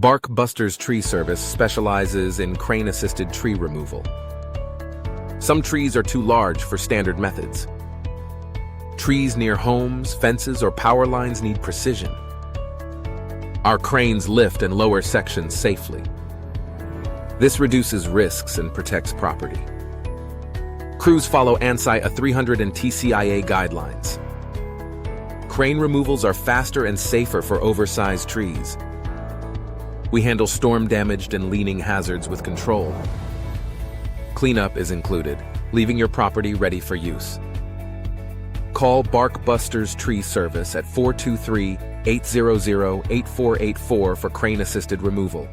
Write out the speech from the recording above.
Bark Busters Tree Service specializes in crane-assisted tree removal. Some trees are too large for standard methods. Trees near homes, fences, or power lines need precision. Our cranes lift and lower sections safely. This reduces risks and protects property. Crews follow ANSI A300 and TCIA guidelines. Crane removals are faster and safer for oversized trees. We handle storm-damaged and leaning hazards with control. Cleanup is included, leaving your property ready for use. Call Bark Busters Tree Service at 423-800-8484 for crane-assisted removal.